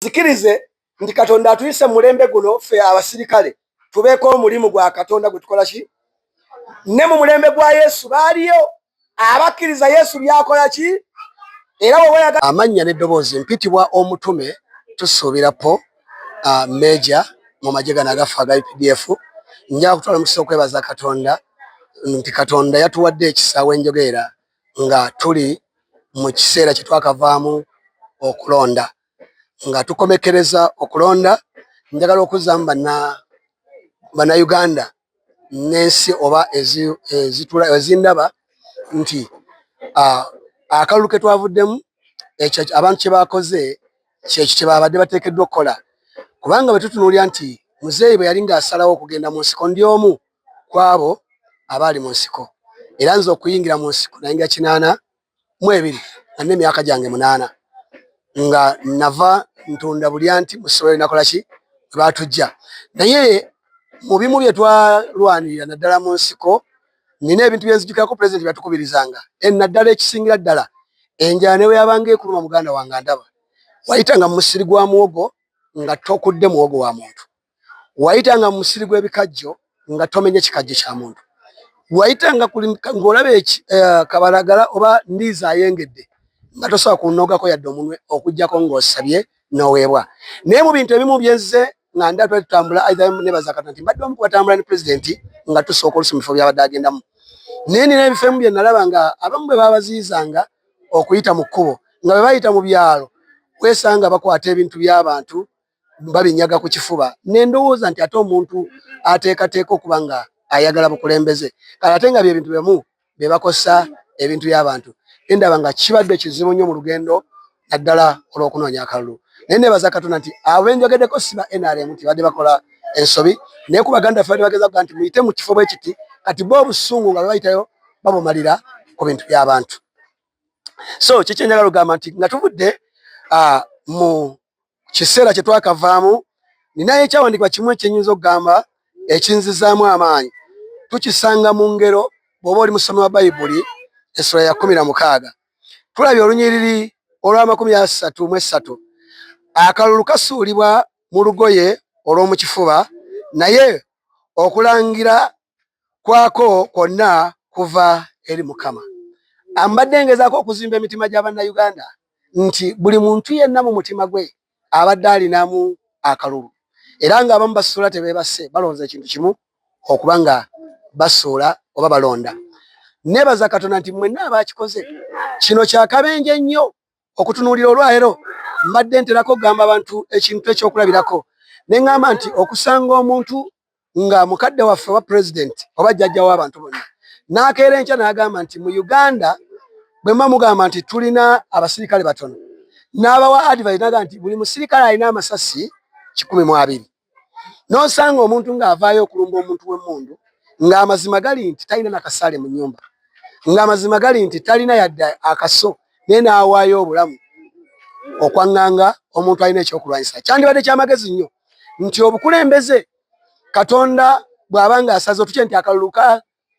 zikirize nti Katonda atuyise mulembe guno ffe abasirikale tubeeko omulimu gwa Katonda gwe tukola ki ne mu mulembe gwa Yesu baaliyo abakkiriza Yesu byakola ki era wowe amannya n'eddoboozi mpitibwa omutume tusuubira po Major mu magye gano agafa aga UPDF nja kutwala mukisa okwebaza Katonda nti Katonda yatuwadde ekisaawe enjogeera nga tuli mu kiseera kye twakavaamu okulonda nga tukomekereza okulonda. Njagala okuzzamu bana Uganda n'ensi oba ezindaba nti akalulu ke twavuddemu ekyo abantu kye bakoze kyekyo kye babadde bateekeddwa okukola, kubanga bwe tutunuulira nti muzeeyi bwe yali ng'asalawo okugenda mu nsiko ndi omu ku abo abaali mu nsiko, era nze okuyingira mu nsiko nayingira 82 nga n'emyaka gyange 8 nga nava ntunda bulya nti musobole nakola ki batujja. Naye mu bimu bye twalwanirira naddala mu nsiko nina ebintu byenzijukirako pulezidenti byatukubirizanga naddala ekisingira ddala enjala ne bwe yabanga ekuluma muganda wange ndaba wayitanga mu musiri gwa muwogo nga tokudde muwogo wa muntu, wayitanga mu musiri gw'ebikajjo nga tomenye kikajjo kya muntu, wayitanga ng'olaba kabalagala oba ndiizi ayengedde nga tosobola kunnogako yadde omunwe okuggyako ng'osabye n'oweebwa. Naye mu bintu ebimu byenzize nga ndatwa tutambula aitha nebaza Katonda nti mbadde omu ku batambula ne pulezidenti nga tusooka oluusi mu bifo byabadde agendamu. Naye nina ebifo ebimu bye nalaba nga abamu bwe babaziyizanga okuyita mu kkubo nga bwe bayita mu byalo wesanga bakwata ebintu by'abantu babinyaga ku kifuba, ne ndowooza nti ate omuntu ateekateeka okuba nga ayagala bukulembeze kale ate nga byebintu bimu bye bakosa ebintu by'abantu. Endaba nga kibadde kizibu nnyo mu lugendo naddala olw'okunoonya akalulu. Naye nebaza Katonda nti abo njogeddeko siba NRM nti badde bakola ensobi, naye ku baganda ffe badde bageza kuga nti muyite mu kifo bwe kiti kati bo obusungu nga bwe bayitayo babumalira ku bintu by'abantu. So kiki njagala okugamba nti nga tuvudde mu kiseera kye twakavaamu, ninayo ekyawandiikibwa kimu ekyenyinza okugamba ekinzizaamu amaanyi. Tukisanga mu ngero bw'oba oli musomi wa Bayibuli essula ya 16. Tulabye olunyiriri olw'33 akalulu kasuulibwa mu lugoye olw'omu kifuba, naye okulangira kwako kwonna kuva eri Mukama. Mbadde ngezaako okuzimba emitima gy'Abannayuganda nti buli muntu yenna mu mutima gwe abadde alinamu akalulu, era ng'abamu basuula tebeebase balowooza ekintu kimu okuba nga basuula oba balonda. Nebaza Katonda nti mwenna abakikoze kino kyakabenje nnyo okutunuulira olwaleero. Mbadde nterako okugamba abantu ekintu ekyokulabirako ne ŋŋamba nti okusanga omuntu nga mukadde waffe wa pulezidenti oba jjajja w'abantu bonna n'akeera enkya n'agamba nti mu Uganda bwe mba mugamba nti tulina abasirikale batono, n'abawa advice n'agamba nti buli musirikale alina amasasi 120. N'osanga omuntu ng'avaayo okulumba omuntu w'emmundu ng'amazima gali nti talina nakasaale mu nnyumba, ng'amazima gali nti talina yadde akaso, naye n'awaayo obulamu okwaŋŋanga omuntu alina ekyokulwanyisa. Kyandibadde kyamagezi nnyo nti obukulembeze Katonda bw'aba ng'asaze otukye nti akalulu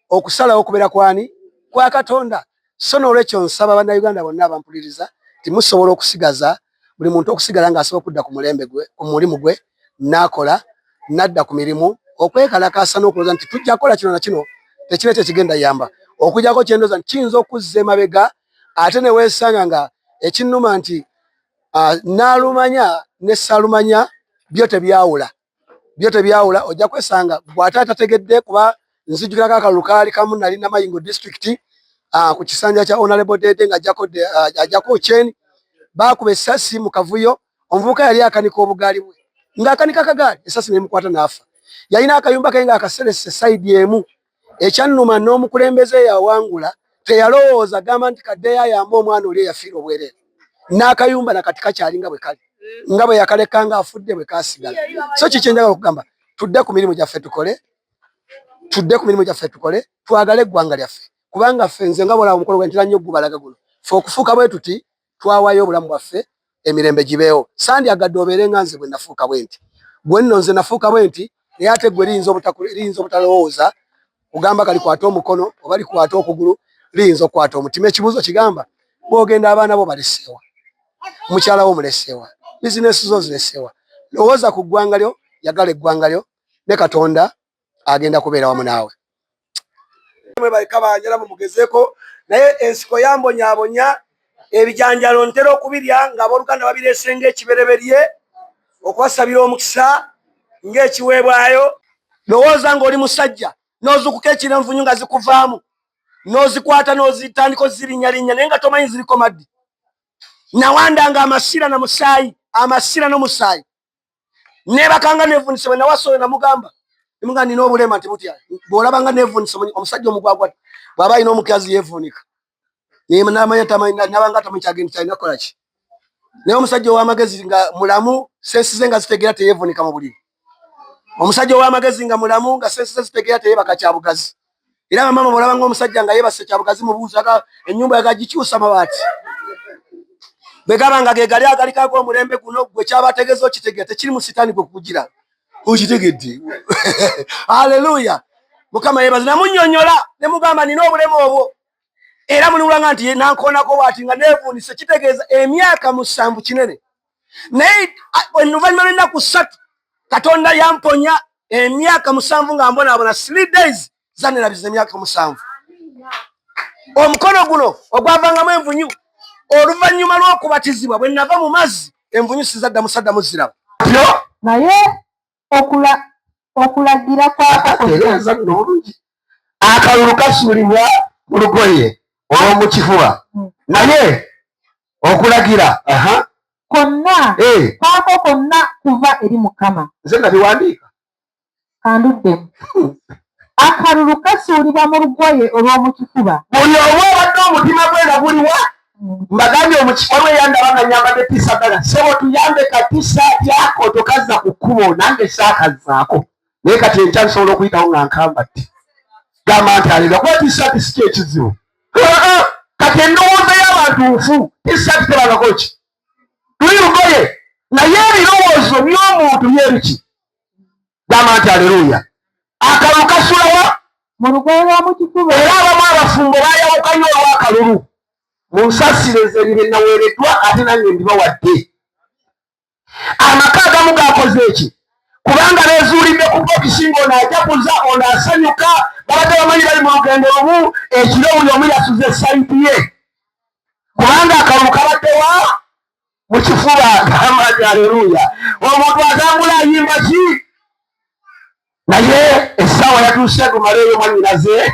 okusalawo okubeera kwani kwa Katonda. So n'olwekyo nsaba Bannayuganda bonna abampuliriza nti musobola okusigaza buli muntu okusigala ng'asobola okudda ku mulembe gwe ku mulimu gwe n'akola n'adda ku mirimu okwekalakaasa n'okulooza nti tujja kukola kino na kino tekina tekigenda yamba okujjako kyendooza nti kiyinza okuzza emabega ate ne weesanga nga ekinnuma nti n'alumanya ne saalumanya byo tebyawula ojja kwesanga bw'ate atategedde kuba nzijukirako akalulu kaali kamu nali Namayingo district ku kisanja kya Honorable Dede nga ajjako Okyeni baakuba essasi mu kavuyo, omuvubuka yali akanika obugaali bwe ng'akanika akagaali essasi nemukwata n'afa. Yalina akayumba ke ng'akaserese sayidi emu. Ekyannuma n'omukulembeze yawangula teyalowooza gamba nti kaddeyo ayambe omwana oli eyafiira obwereere, n'akayumba nakati kakyalinga bwe kali nga bwe yakaleka ng'afudde bwe kaasigala. So kiki njagala okugamba, tudde ku mirimu gyaffe tukole, twagale eggwanga lyaffe, kubanga ffe nze nga bwolaba omukolo gwe ntera nnyo gubalaga guno ffe okufuuka bwe tuti twawaayo obulamu bwaffe emirembe gibeewo. Sandyagadde obeere nga nze bwe nafuuka bwe nti, gwe nno nze nafuuka bwe nti, naye ate gwe liyinza obutalowooza kugamba kalikwata omukono oba likwata okugulu, liyinza okukwata omutima. Ekibuuzo kigamba bw'ogenda abaana bo baleseewa, mukyala wo muleseewa, business zo ziresewa. Lowooza ku ggwanga lyo, yagala eggwanga lyo, ne Katonda agenda kubeera wamu naawe. Mwe baleka banjala mumugezeeko, naye ensiko yambonyaabonya, ebijanjalo ntera okubirya ng'abooluganda babireese ng'ekibereberye, okubasabira omukisa ng'ekiweebwayo. Lowooza ng'oli musajja n'ozukuka ekirenvunyu nga zikuvaamu, n'ozikwata n'ozitandika ozirinnyalinnya naye nga tomanyi ziriko maddi. Nawandanga amasira na musaayi, amasira n'omusaayi. Nebakanga neevunise bwe nawasooyo namugamba. Nimuga nina obulema nti butya. Bw'olabanga neevunise omusajja omugwagwa bw'aba alina omukazi yeevuunika. N'amanya nabanga tamanyi kyagenda kyalina kukola ki. Naye omusajja ow'amagezi nga mulamu, sensi ze nga zitegeera teyeevuunika mu buliri. Omusajja ow'amagezi nga mulamu nga sensi ze zitegeera teyeebaka kyabugazi. Era bamama bw'olabanga omusajja nga yeebase kyabugazi mu buuza ennyumba yagagikyusa amabaati. Begabanga ge gali agalikako omulembe guno gwe kyabategeeza okitegeera tekiri mu sitaani gwe kukugira. Okitegedde. Haleluya. Mukama yeebaze. Namunnyonnyola ne mugamba nina obulema obwo. Era muliwulanga nti nankoonako bw'ati nga neevuunise kitegeeza emyaka 7 kinene. Naye oluvannyuma lw'ennaku 3 Katonda yamponya emyaka 7 nga mbonaabona 3 days zanerabiza emyaka 7. Omukono guno ogwavangamu envunyu oluvannyuma lw'okubatizibwa bwe nava mu mazzi envunyu sizadda musadda muziraba. Naye okulagira kw'atereeza bino bulungi. Akalulu kasuulibwa mu lugoye olw'omu kifuba. Naye okulagira konna kwako konna kuva eri Mukama. Nze nabiwandiika. Kanduddemu. Akalulu kasuulibwa mu lugoye olw'omu kifuba. Buli omu obadde omutima gwe nga guliwa? Mbagambye omukikolwa eyandaba nga nyambadde tisagala. Sebo tuyambe katisaati ako tokaza ku kkubo nange saakazaako. Naye kati enkya nsobola okuyitawo nga nkambadde. Gamba nti alera kuba tisaati si kyekizibu. Kati endowooza y'abantu nfu tisaati tebagako ki? Tuli lugoye naye ebirowoozo by'omuntu byebiki? Gamba nti aleluya. Akalulu kasulawa mu lugoye lw'omu kifuba. Era abamu abafumbo baayawukanye olw'akalulu. Munsasire bye naweereddwa ate nange ndibawadde. Amaka agamu gakoze eki? Kubanga beezuulidde ku bokisi ng'ono ajaguza ono asanyuka babadde bamanyi bali mu lugendo lumu ekiro buli omu yasuza esayiti ye. Kubanga akalulu kabadde wa mu kifuba. Gamba aleluya. Omuntu atambula ayimba ki? Naye essaawa yatuuse tumaleeyo mwannyinaze.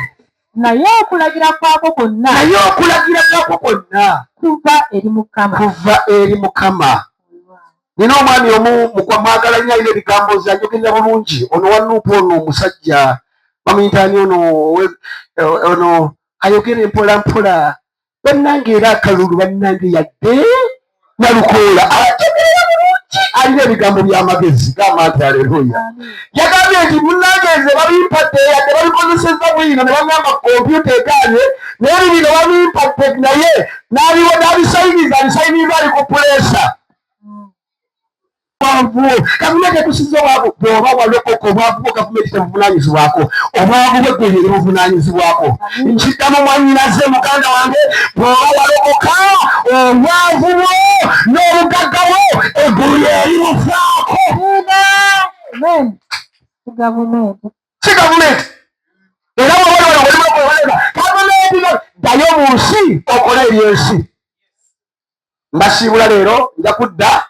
Naye okulagira kwako konna. Naye okulagira kwako konna kuva eri Mukama. Kuva eri Mukama. Nina omwami omu mwagala nnyo alina ebigambo ze anjogerera bulungi. Ono wanuupu ono omusajja bamuyitaani ono ayogera empola mpola. Bannange era akalulu bannange yadde nalukoola ajogerera bulungi alina ebigambo by'amagezi. Gamba nti aleluya. Yagambye nti munnange babimpadde yadde babikozesezza bwino ne bangamba kompyuta egaanye naye bibino babimpadde naye n'abisayiniza abisayiniza ali ku puleesa. Gavumenti etusiza obwavu bw'oba walokoka obwavu bwo gavumenti tebuvunaanyizibwako. Obwavu bwe gwe buvunaanyizibwako. Nkiddamu mwannyinaze muganda wange bw'oba walokoka obwavu bwo n'obugagga bwo eggulu lyeri bufaako. Si gavumenti. Era gavumenti ddayo mu nsi okole ebyensi. Mbasiibula leero nja kudda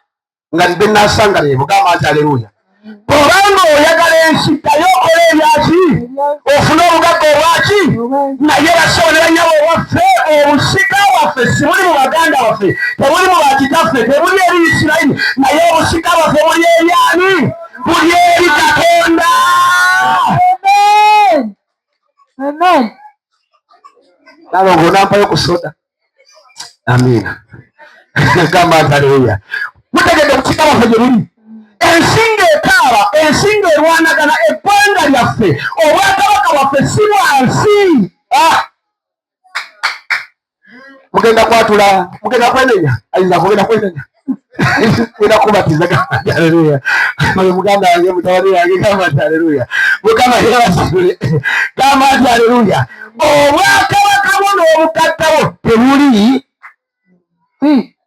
nga nze nasanga leero. Gamba nti aleluya. Obanga oyagala ensi ddayo okole ebyaki ofune obugagga obwaki. Naye basobolera nnyabo waffe obusika waffe si buli mu baganda waffe tebuli mu bakitaffe tebuli eri Isirayiri naye obusika waffe buli eri ani? Buli eri Katonda. Amen. Nalongo nampayo ku soda. Amiina. Gamba nti aleluya. Mutegedde obusika bwaffe gye buli. Ensi ng'ekaaba, ensi ng'erwanagana ebbanga lyaffe obwakabaka bwaffe si bwansi. Mugenda kwatula, mugenda kwenenya. Ayinza kugenda kwenenya. Mugenda kubatiza. Gamba nti aleluya. Muganda wange mutabani wange. Gamba nti aleluya. Mukama yeebazibwe. Gamba nti aleluya. Obwakabaka bwo n'obugattawo tebuli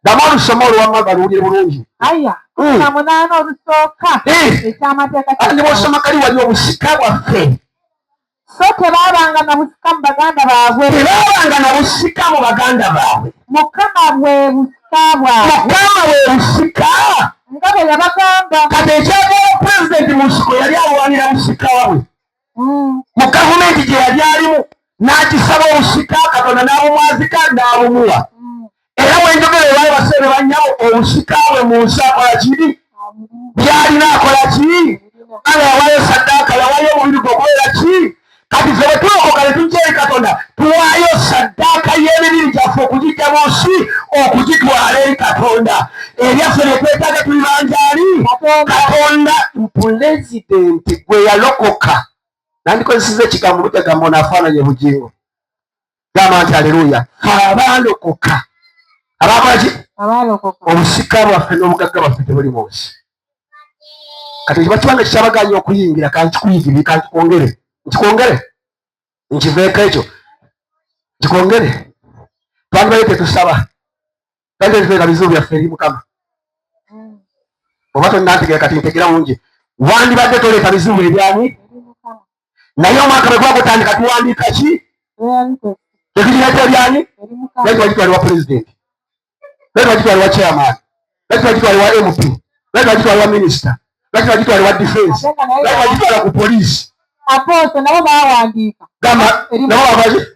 ddamu olusoma olwamagala owulire bulungi. aya 18 olusooka ekyamateeka ne bw'osoma kali wali obusika bwaffe. so tebaabanga na busika mu baganda baabwe. Tebaabanga na busika mu baganda baabwe. Mukama bwe busika bwabwe. Mukama bwe busika. Nga bwe yabagamba. Kati ekyagala pulezidenti mu nsiko yali alwanira busika wabwe. Mu gavumenti gye yali alimu n'agisaba obusika, Katonda n'abumwazika n'abumuwa. Era bwenjogera ebaali baseere bannyawo obusika bwe mu nsi akola ki? Byalina akola ki? Ala yawaayo saddaaka, yawaayo omubiri gwe okubeera ki? Kati ffe bwe tulokoka ne tujja eri Katonda tuwaayo saddaaka y'emibiri gyaffe okugijja mu nsi okugitwala eri Katonda. Ebyaffe ne twetaaga tuli banjaali Katonda. Pulezidenti gwe yalokoka. Nandikozeseza ekigambo lutagamba onaafaananya bugingo. Gamba nti aleluya. Abaalokoka. Abakola ki? Obusika bwaffe n'obugagga bwaffe tebuli mu nsi. Kati kiba kibanga kikyabaganya okuyingira kankikuyigire kankikwongere. Nkiveeko ekyo. Kikwongere. Twandibayo tetusaba. Twandibale tuteeka bizibu byaffe eri Mukama. Oba tonnantegeera kati ntegeera bulungi. Wandibadde toleeta bizibu ebyani? Naye omwaka bwe gwagutandika tuwandiika ki? Tetukireeta ebyani? Lwaki bagitwalibwa pulezidenti? Lwaki bagitwalibwa chairman? Lwaki bagitwalibwa MP? Lwaki bagitwalibwa minisita? Lwaki bagitwalibwa defense? Lwaki bagitwala ku poliisi? Aposto nabo bawandiika. Gamba nabo babazi.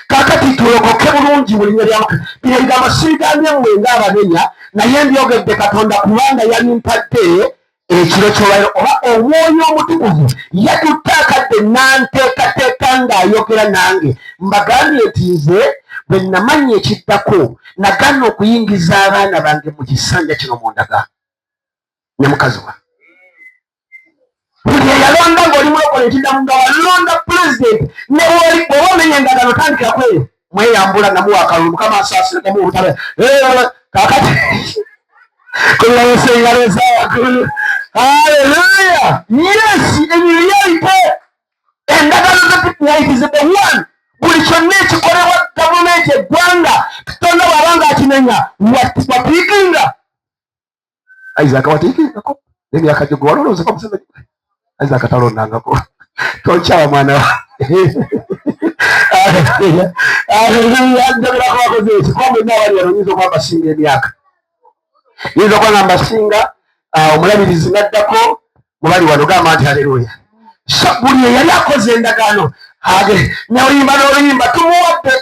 Kakati tulokoke bulungi buli lyamaka. Bino ebigambo siigambye mmwe ng'abanenya naye mbyogedde Katonda kubanga yanimpadde ekiro ky'olwairo oba omwoyo omutukuvu yatuttaakadde nanteekateeka ng'ayogera nange. Mbagambye nti nze bwe namanya ekiddako nagaana okuyingiza abaana bange mu kisanja kino mu ndagaano ne mukazi wa. Buli eyalonda ng'oli mulokole ekiddamu nga walonda pulezidenti ne bw'oba omenya endagaano tandikira kweyo mweyambula namuwa akalulu Mukama asaasiremu obutabe. Kaakati kulabesengalo zawaggulu. Haleluya! Yes, in reality, endagaano ze the one. Buli kyonna ekikolebwa gavumenti eggwanga Katonda bw'abanga akimenya watiikinga. Isaac watiikingako n'emyaka gyo gwe waloloozeko museveni. Isaac talondangako. Tonkyawa mwana wa. Njogerako bakoze eki kuba mwenna abali wano nyinza okuba mbasinga emyaka. Nyinza okuba nga mbasinga omulabirizi naddako mubali wano gamba nti haleluya. So buli eyali akoze endagaano n'oluyimba n'oluyimba tumuwadde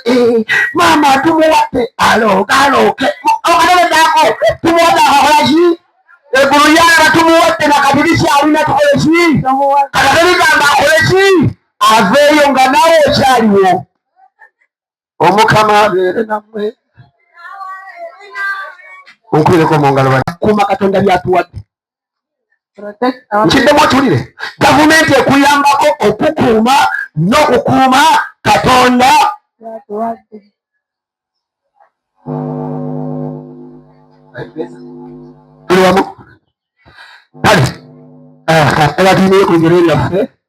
maama tumuwadde alooke okalebeddako tumuwadde akakola ki? Eggulu lyalaba tumuwadde nakadirisa alina tukole ki? Katabirigamba akole ki? Aveeyo nga nawe okyaliwo. Omukama abeere nammwe. Onkulireko mu ngalo kuuma Katonda byatuwadde. Nkiddemu okiwulire. Gavumenti ekuyambako okukuuma n'okukuuma Katonda. Tuli wamu? Kale era tulinayo ku ngero eryaffe